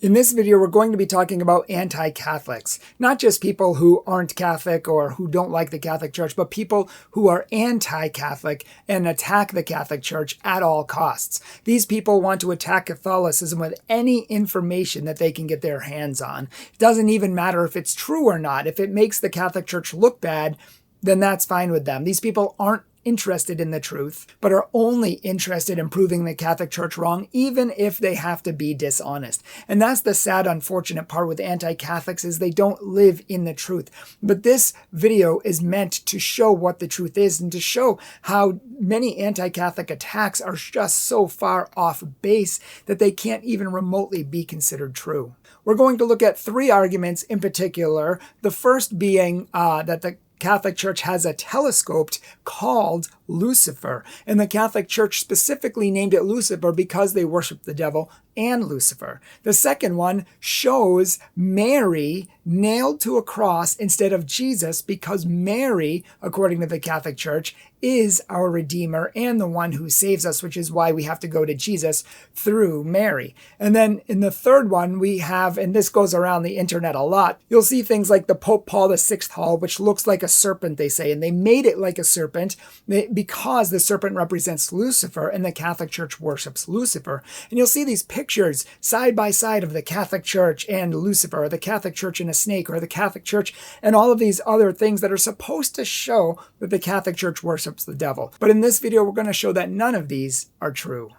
In this video, we're going to be talking about anti-Catholics, not just people who aren't Catholic or who don't like the Catholic Church, but people who are anti-Catholic and attack the Catholic Church at all costs. These people want to attack Catholicism with any information that they can get their hands on. It doesn't even matter if it's true or not. If it makes the Catholic Church look bad, then that's fine with them. These people aren't interested in the truth, but are only interested in proving the Catholic Church wrong, even if they have to be dishonest. And that's the sad, unfortunate part with anti-Catholics, is they don't live in the truth. But this video is meant to show what the truth is and to show how many anti-Catholic attacks are just so far off base that they can't even remotely be considered true. We're going to look at three arguments in particular. The first being that the Catholic Church has a telescope called Lucifer, and the Catholic Church specifically named it Lucifer because they worship the devil and Lucifer. The second one shows Mary nailed to a cross instead of Jesus because Mary, according to the Catholic Church, is our Redeemer and the one who saves us, which is why we have to go to Jesus through Mary. And then in the third one, we have, and this goes around the internet a lot, you'll see things like the Pope Paul VI Hall, which looks like a serpent, they say, and they made it like a serpent because the serpent represents Lucifer and the Catholic Church worships Lucifer. And you'll see these pictures side by side of the Catholic Church and Lucifer, or the Catholic Church and a snake, or the Catholic Church and all of these other things that are supposed to show that the Catholic Church worships the devil. But in this video, we're going to show that none of these are true.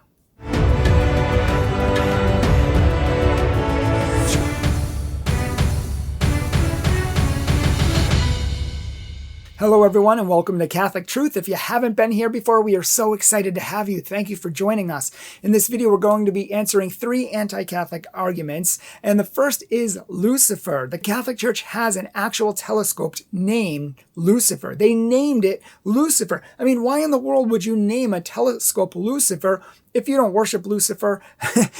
Hello everyone and welcome to Catholic Truth. If you haven't been here before, we are so excited to have you. Thank you for joining us. In this video, we're going to be answering three anti-Catholic arguments, and the first is Lucifer. The Catholic Church has an actual telescope named Lucifer. They named it Lucifer. I mean, why in the world would you name a telescope Lucifer if you don't worship Lucifer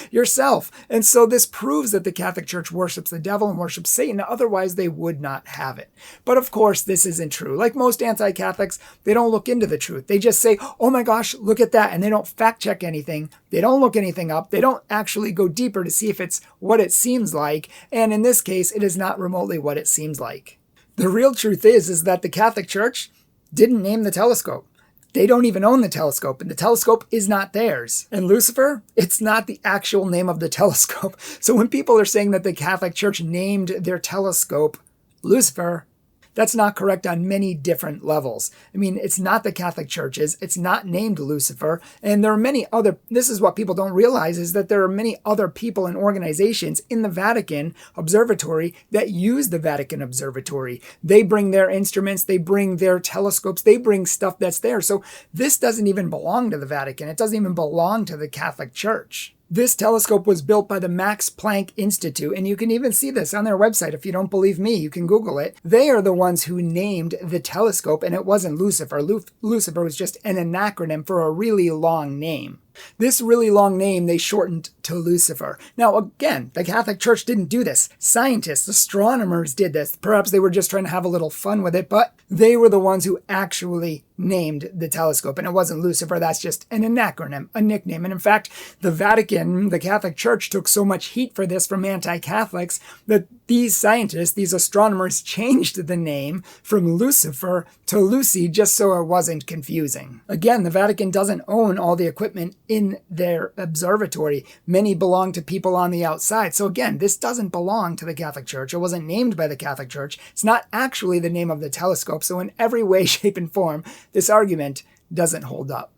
yourself? And so this proves that the Catholic Church worships the devil and worships Satan. Otherwise, they would not have it. But of course, this isn't true. Like most anti-Catholics, they don't look into the truth. They just say, oh my gosh, look at that. And they don't fact check anything. They don't look anything up. They don't actually go deeper to see if it's what it seems like. And in this case, it is not remotely what it seems like. The real truth is that the Catholic Church didn't name the telescope. They don't even own the telescope, and the telescope is not theirs. And Lucifer, it's not the actual name of the telescope. So when people are saying that the Catholic Church named their telescope Lucifer, that's not correct on many different levels. I mean, it's not the Catholic Church's, it's not named Lucifer, and there are many other, this is what people don't realize, is that there are many other people and organizations in the Vatican Observatory that use the Vatican Observatory. They bring their instruments, they bring their telescopes, they bring stuff that's there. So this doesn't even belong to the Vatican. It doesn't even belong to the Catholic Church. This telescope was built by the Max Planck Institute, and you can even see this on their website. If you don't believe me, you can Google it. They are the ones who named the telescope, and it wasn't Lucifer. Lucifer was just an acronym for a really long name. This really long name they shortened to Lucifer. Now, again, the Catholic Church didn't do this. Scientists, astronomers did this. Perhaps they were just trying to have a little fun with it, but they were the ones who actually named the telescope. And it wasn't Lucifer. That's just an acronym, a nickname. And in fact, the Vatican, the Catholic Church, took so much heat for this from anti-Catholics that these scientists, these astronomers, changed the name from Lucifer to Lucy just so it wasn't confusing. Again, the Vatican doesn't own all the equipment in their observatory. Many belong to people on the outside. So again, this doesn't belong to the Catholic Church. It wasn't named by the Catholic Church. It's not actually the name of the telescope. So in every way, shape, and form, this argument doesn't hold up.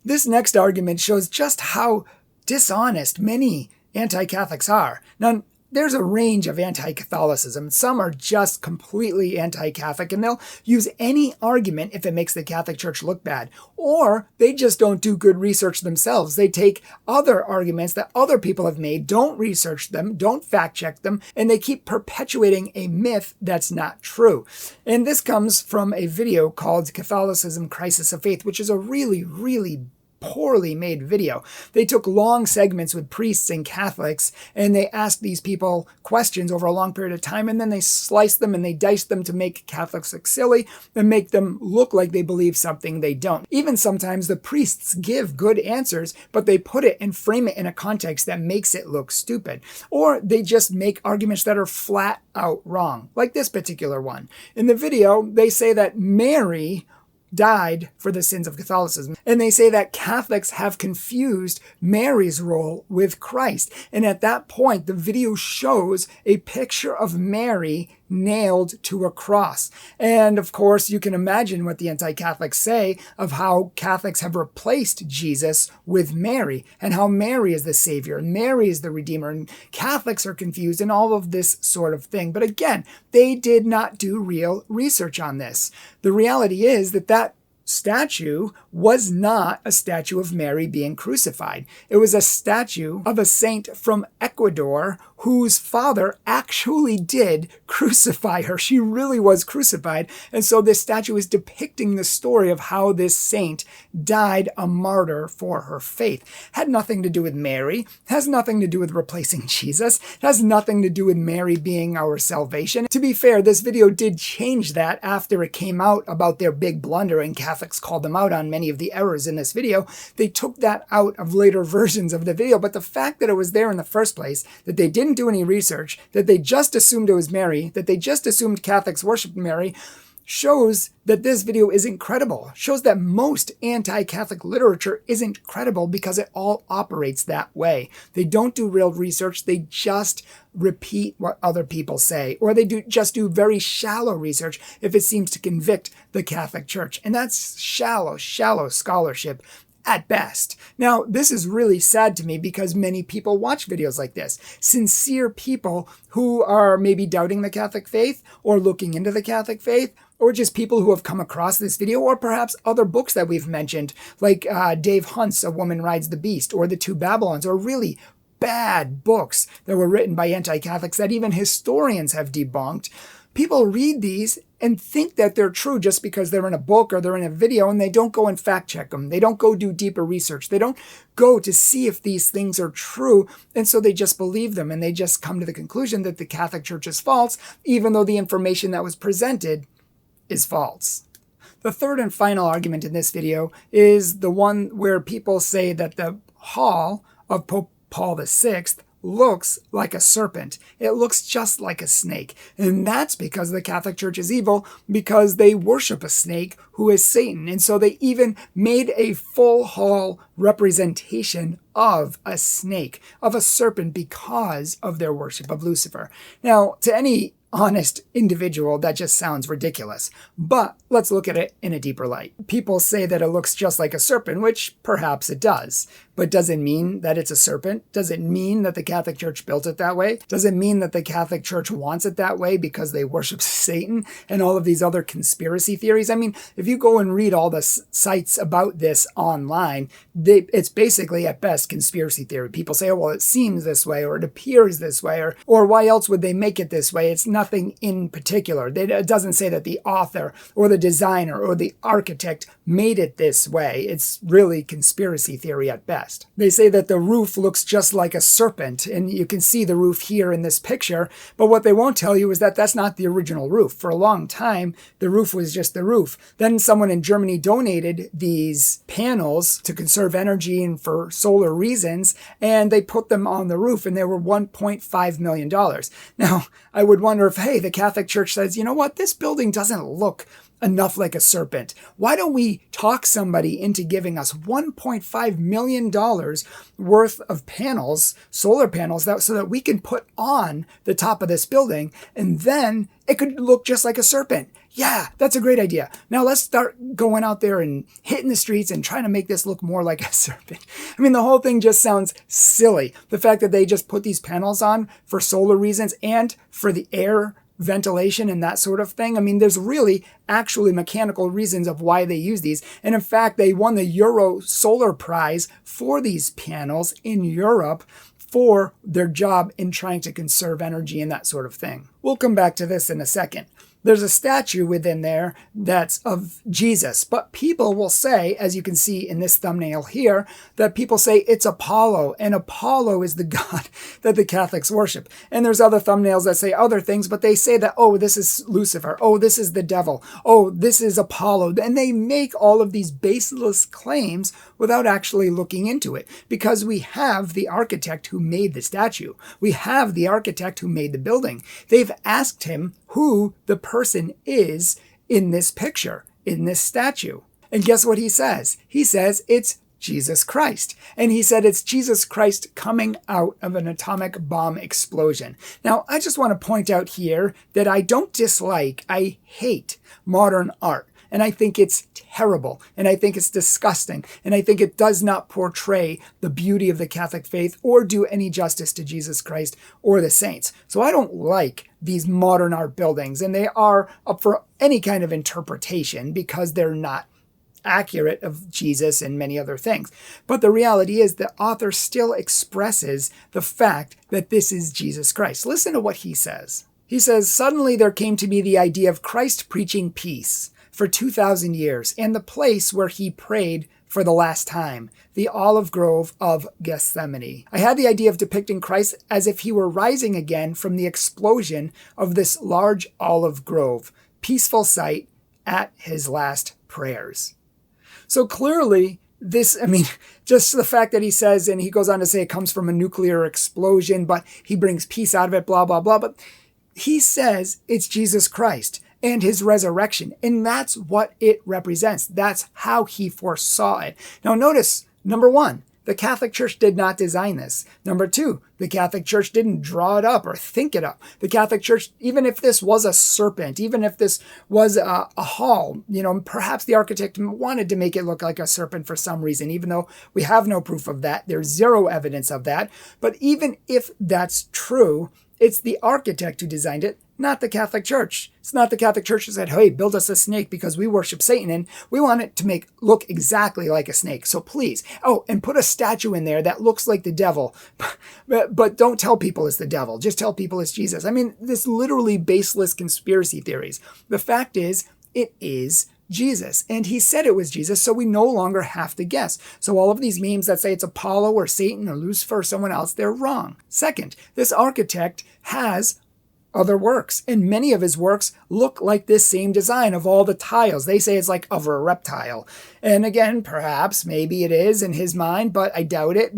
This next argument shows just how dishonest many anti-Catholics are. Now, there's a range of anti-Catholicism. Some are just completely anti-Catholic, and they'll use any argument if it makes the Catholic Church look bad. Or they just don't do good research themselves. They take other arguments that other people have made, don't research them, don't fact check them, and they keep perpetuating a myth that's not true. And this comes from a video called Catholicism Crisis of Faith, which is a really, really poorly made video. They took long segments with priests and Catholics, and they asked these people questions over a long period of time, and then they sliced them and they diced them to make Catholics look silly and make them look like they believe something they don't. Even sometimes the priests give good answers, but they put it and frame it in a context that makes it look stupid. Or they just make arguments that are flat out wrong, like this particular one. In the video, they say that Mary died for the sins of Catholicism. And they say that Catholics have confused Mary's role with Christ. And at that point, the video shows a picture of Mary nailed to a cross. And of course, you can imagine what the anti-Catholics say of how Catholics have replaced Jesus with Mary, and how Mary is the Savior, and Mary is the Redeemer, and Catholics are confused, and all of this sort of thing. But again, they did not do real research on this. The reality is that statue was not a statue of Mary being crucified. It was a statue of a saint from Ecuador whose father actually did crucify her. She really was crucified. And so this statue is depicting the story of how this saint died a martyr for her faith. Had nothing to do with Mary, has nothing to do with replacing Jesus, has nothing to do with Mary being our salvation. To be fair, this video did change that after it came out about their big blunder, and Catholics called them out on many of the errors in this video. They took that out of later versions of the video, but the fact that it was there in the first place, that they didn't do any research, that they just assumed it was Mary, that they just assumed Catholics worshiped Mary, shows that this video isn't credible. Shows that most anti-Catholic literature isn't credible because it all operates that way. They don't do real research. They just repeat what other people say, or they just do very shallow research if it seems to convict the Catholic Church. And that's shallow scholarship at best. Now, this is really sad to me because many people watch videos like this. Sincere people who are maybe doubting the Catholic faith or looking into the Catholic faith, or just people who have come across this video, or perhaps other books that we've mentioned, like Dave Hunt's A Woman Rides the Beast, or The Two Babylons, or really bad books that were written by anti-Catholics that even historians have debunked. People read these and think that they're true just because they're in a book or they're in a video, and they don't go and fact check them. They don't go do deeper research. They don't go to see if these things are true. And so they just believe them, and they just come to the conclusion that the Catholic Church is false, even though the information that was presented is false. The third and final argument in this video is the one where people say that the hall of Pope Paul VI looks like a serpent. It looks just like a snake. And that's because the Catholic Church is evil, because they worship a snake who is Satan. And so they even made a full hall representation of a snake, of a serpent, because of their worship of Lucifer. Now, to any honest individual, that just sounds ridiculous. But let's look at it in a deeper light. People say that it looks just like a serpent, which perhaps it does. But does it mean that it's a serpent? Does it mean that the Catholic Church built it that way? Does it mean that the Catholic Church wants it that way because they worship Satan and all of these other conspiracy theories? I mean, if you go and read all the sites about this online, it's basically at best conspiracy theory. People say, oh, well, it seems this way, or it appears this way, or why else would they make it this way? It's nothing in particular. It doesn't say that the author or the designer or the architect made it this way. It's really conspiracy theory at best. They say that the roof looks just like a serpent, and you can see the roof here in this picture, but what they won't tell you is that that's not the original roof. For a long time, the roof was just the roof. Then someone in Germany donated these panels to conserve energy and for solar reasons, and they put them on the roof, and they were $1.5 million. Now, I would wonder if, hey, the Catholic Church says, you know what, this building doesn't look enough like a serpent. Why don't we talk somebody into giving us $1.5 million worth of panels, solar panels, so that we can put on the top of this building, and then it could look just like a serpent. Yeah, that's a great idea. Now let's start going out there and hitting the streets and trying to make this look more like a serpent. I mean, the whole thing just sounds silly. The fact that they just put these panels on for solar reasons and for the air ventilation and that sort of thing. I mean, there's really actually mechanical reasons of why they use these. And in fact, they won the Euro Solar Prize for these panels in Europe for their job in trying to conserve energy and that sort of thing. We'll come back to this in a second. There's a statue within there that's of Jesus, but people will say, as you can see in this thumbnail here, that people say it's Apollo, and Apollo is the god that the Catholics worship. And there's other thumbnails that say other things, but they say that, oh, this is Lucifer, oh, this is the devil, oh, this is Apollo. And they make all of these baseless claims without actually looking into it, because we have the architect who made the statue. We have the architect who made the building. They've asked him who the person is in this picture, in this statue. And guess what he says? He says it's Jesus Christ. And he said it's Jesus Christ coming out of an atomic bomb explosion. Now, I just want to point out here that I don't dislike, I hate modern art. And I think it's terrible, and I think it's disgusting, and I think it does not portray the beauty of the Catholic faith or do any justice to Jesus Christ or the saints. So I don't like these modern art buildings, and they are up for any kind of interpretation because they're not accurate of Jesus and many other things. But the reality is the author still expresses the fact that this is Jesus Christ. Listen to what he says. He says, "Suddenly there came to me the idea of Christ preaching peace for 2,000 years, and the place where he prayed for the last time, the olive grove of Gethsemane. I had the idea of depicting Christ as if he were rising again from the explosion of this large olive grove, peaceful sight at his last prayers." So clearly, just the fact that he says, and he goes on to say it comes from a nuclear explosion, but he brings peace out of it, blah, blah, blah. But he says it's Jesus Christ and his resurrection. And that's what it represents. That's how he foresaw it. Now notice, number one, the Catholic Church did not design this. Number two, the Catholic Church didn't draw it up or think it up. The Catholic Church, even if this was a serpent, even if this was a hall, perhaps the architect wanted to make it look like a serpent for some reason, even though we have no proof of that. There's zero evidence of that. But even if that's true, it's the architect who designed it, not the Catholic Church. It's not the Catholic Church who said, hey, build us a snake because we worship Satan and we want it to look exactly like a snake. So please, and put a statue in there that looks like the devil. But don't tell people it's the devil. Just tell people it's Jesus. This literally baseless conspiracy theories. The fact is, it is Jesus. And he said it was Jesus, so we no longer have to guess. So all of these memes that say it's Apollo or Satan or Lucifer or someone else, they're wrong. Second, this architect has other works, and many of his works look like this same design of all the tiles. They say it's like of a reptile. And again, perhaps, maybe it is in his mind, but I doubt it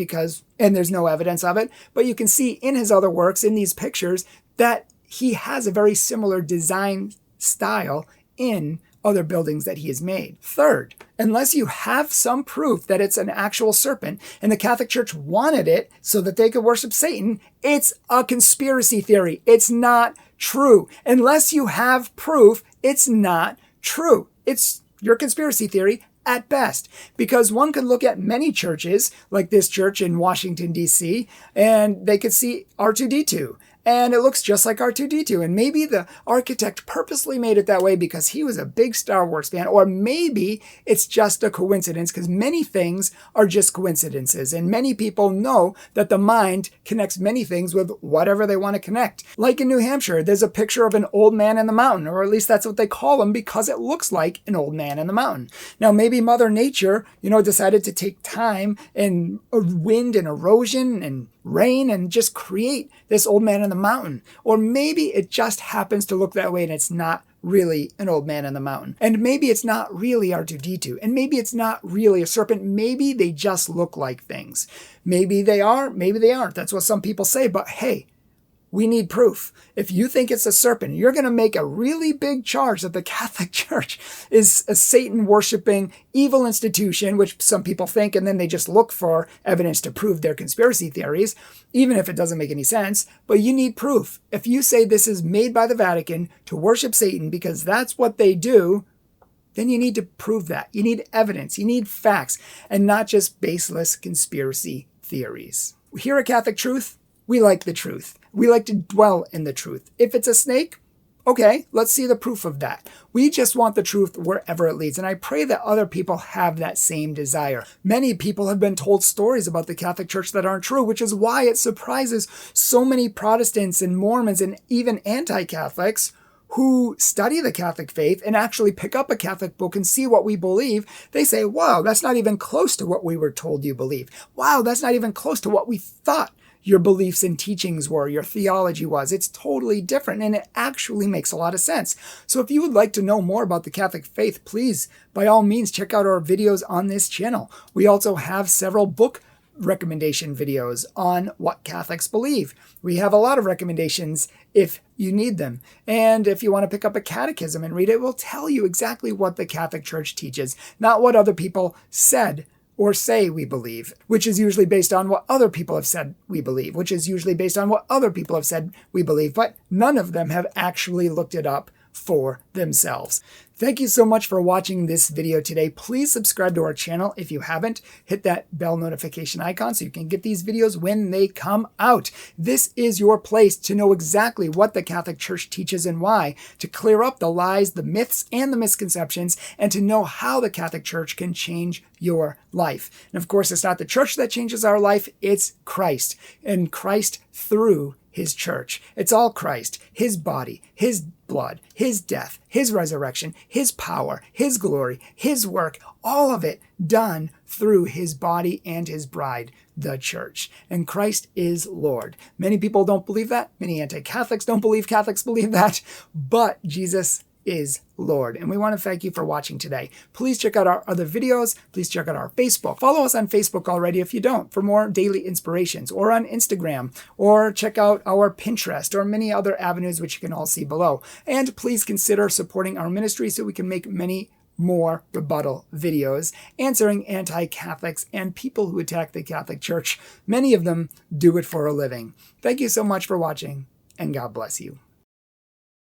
and there's no evidence of it. But you can see in his other works, in these pictures, that he has a very similar design style in other buildings that he has made. Third, unless you have some proof that it's an actual serpent and the Catholic Church wanted it so that they could worship Satan, it's a conspiracy theory. It's not true. Unless you have proof, it's not true. It's your conspiracy theory at best, because one could look at many churches like this church in Washington, D.C., and they could see R2-D2. And it looks just like R2-D2. And maybe the architect purposely made it that way because he was a big Star Wars fan. Or maybe it's just a coincidence, because many things are just coincidences. And many people know that the mind connects many things with whatever they want to connect. Like in New Hampshire, there's a picture of an old man in the mountain, or at least that's what they call him because it looks like an old man in the mountain. Now, maybe Mother Nature, decided to take time and wind and erosion and rain and just create this old man in the mountain. Or maybe it just happens to look that way and it's not really an old man in the mountain. And maybe it's not really R2-D2. And maybe it's not really a serpent. Maybe they just look like things. Maybe they are, maybe they aren't. That's what some people say. But hey, we need proof. If you think it's a serpent, you're going to make a really big charge that the Catholic Church is a Satan-worshiping evil institution, which some people think, and then they just look for evidence to prove their conspiracy theories, even if it doesn't make any sense. But you need proof. If you say this is made by the Vatican to worship Satan because that's what they do, then you need to prove that. You need evidence. You need facts, and not just baseless conspiracy theories. Here at Catholic Truth, we like the truth. We like to dwell in the truth. If it's a snake, okay, let's see the proof of that. We just want the truth wherever it leads. And I pray that other people have that same desire. Many people have been told stories about the Catholic Church that aren't true, which is why it surprises so many Protestants and Mormons and even anti-Catholics who study the Catholic faith and actually pick up a Catholic book and see what we believe, they say, wow, that's not even close to what we were told you believe. Wow, that's not even close to what we thought your beliefs and teachings were, your theology was. It's totally different, and it actually makes a lot of sense. So if you would like to know more about the Catholic faith, please, by all means, check out our videos on this channel. We also have several book recommendation videos on what Catholics believe. We have a lot of recommendations if you need them. And if you want to pick up a catechism and read it, we'll tell you exactly what the Catholic Church teaches, not what other people said or say we believe, which is usually based on what other people have said we believe, which is usually based on what other people have said we believe, but none of them have actually looked it up for themselves. Thank you so much for watching this video today. Please subscribe to our channel if you haven't. Hit that bell notification icon so you can get these videos when they come out. This is your place to know exactly what the Catholic Church teaches and why, to clear up the lies, the myths, and the misconceptions, and to know how the Catholic Church can change your life. And of course, it's not the church that changes our life, it's Christ, and Christ through his church. It's all Christ, his body, his blood, his death, his resurrection, his power, his glory, his work, all of it done through his body and his bride, the church. And Christ is Lord. Many people don't believe that. Many anti-Catholics don't believe Catholics believe that. But Jesus is Lord. And we want to thank you for watching today. Please check out our other videos. Please check out our Facebook. Follow us on Facebook already if you don't, for more daily inspirations, or on Instagram, or check out our Pinterest, or many other avenues which you can all see below. And please consider supporting our ministry so we can make many more rebuttal videos answering anti-Catholics and people who attack the Catholic Church. Many of them do it for a living. Thank you so much for watching, and God bless you.